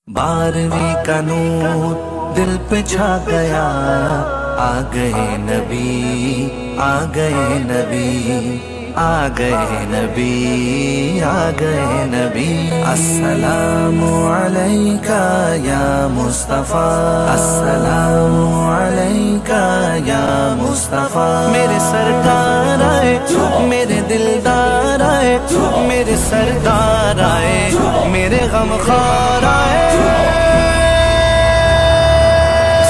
12वीं का नूर दिल पे छा गया, आ गए नबी, आ गए नबी, आ गए नबी, आ गए नबी। अस्सलामु अलैका या मुस्तफा, अस्सलामु अलैका या मुस्तफा। मेरे सरकार आए, मेरे दिलदार आए, मेरे सरदार आए, मेरे गमखार आए।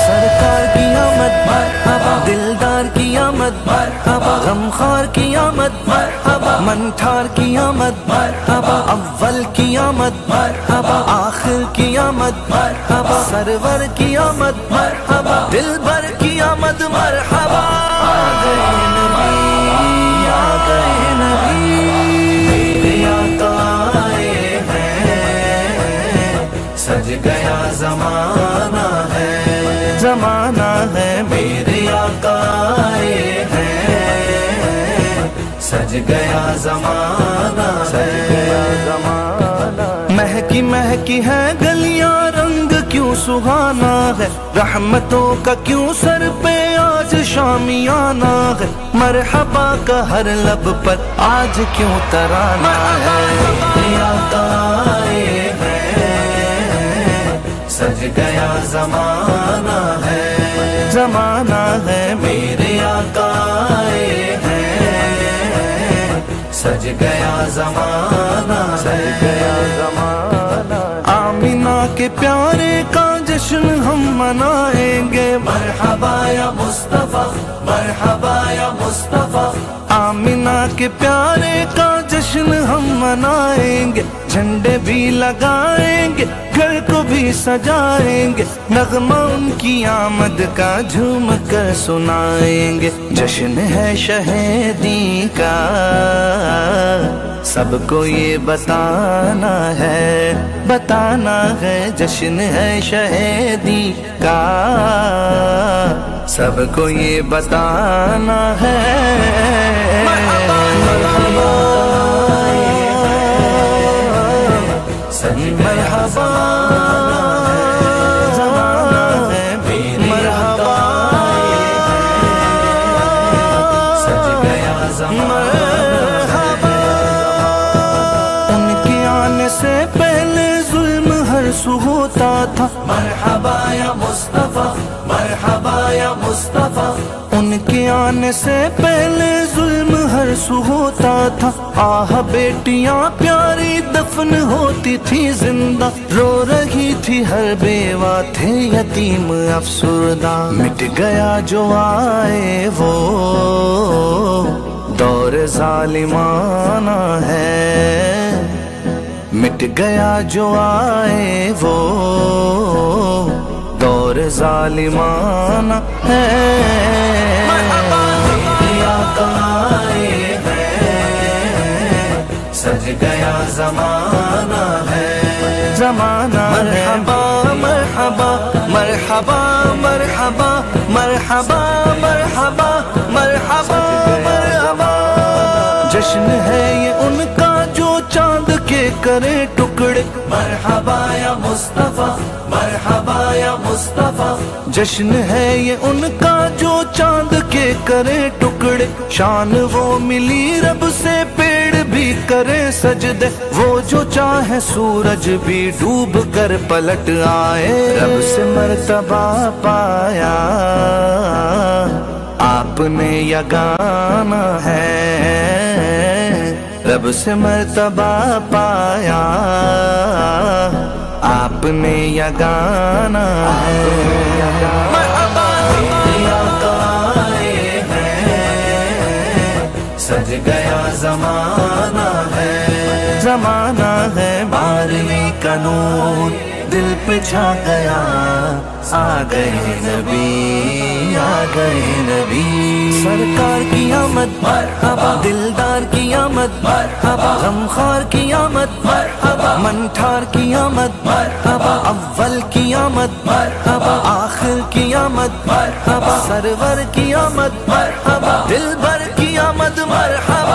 सरकार की आमद मरहबा, दिलदार की आमद मरहबा, गमखार की आमद मरहबा, मनठार की आमद मरहबा, अव्वल की आमद मरहबा, आखिर की आमद मरहबा, सरवर की आमद मरहबा, दिलबर की आमद मरहबा। आ गए नबी, आ गए नबी, मेरे आका आए हैं, सज गया ज़माना है, ज़माना है। मेरे आका आए हैं, सज गया ज़माना, सज गया ज़माना। महकी महकी है गलियां, रंग क्यों सुहाना है, रहमतों का क्यों सर पे आज शामियाना है। मरहबा का हर लब पर आज क्यों तराना है। मेरे आका आए हैं, सज गया ज़माना है, ज़माना है। मेरे आका आए हैं, सज गया ज़माना, सज गया ज़माना। आमिना के प्यारे का जश्न हम मनाएंगे, मरहबा या मुस्तफा, मरहबा या मुस्तफा। आमिना के प्यारे का जश्न हम मनाएंगे, झंडे भी लगाएंगे, घर को भी सजाएंगे, नगमा उनकी आमद का झूम कर सुनाएंगे। जश्न है शहीदी का, सबको ये बताना है, बताना है। जश्न है शहीदी का, सबको ये बताना है। मरहबा ज़माना है, मरहबा सज गया ज़माना। उनके आने से पहले जुल्म हर सू होता था, मरहबा या मुस्तफा, मरहबा या मुस्तफा। उनके आने से पहले जुल्म हर सू होता था, आह बेटियां प्यारी दफन होती थी जिंदा, रो रही थी हर बेवा, थे यतीम अफसुरदा। मिट गया जो आए वो दौर जालिमाना है, मिट गया जो आए वो दौर जालिमाना है। आका आए हैं, सज गया ज़माना है, ज़माना है। मरहबा मरहबा मरहबा मरहबा मरहबा मरहबा मरहबा मरहबा। जश्न है ये उनका जो चांद के करे टुकड़े, मरहबा या मुस्तफा, मरहबा या मुस्तफा। जश्न है ये उनका जो चांद के करे टुकड़े, शान वो मिली रब से पेड़ भी करे सजदे, वो जो चाहे सूरज भी डूब कर पलट आए। रब से मर्तबा पाया आपने यगाना है, रब से मर्तबा पाया आपने यगाना है। सज गया ज़माना है, ज़माना है। 12वीं का नूर दिल पे छा गया, आ गए नबी, आ गए नबी। सरकार की आमद मरहबा, दिलदार की आमद मरहबा, गमखार की आमद मरहबा, मनठार की आमद मरहबा, अव्वल की आमद मरहबा, आखिर की आमद मरहबा, सरवर की आमद मरहबा, दिलबर की आमद मरहबा।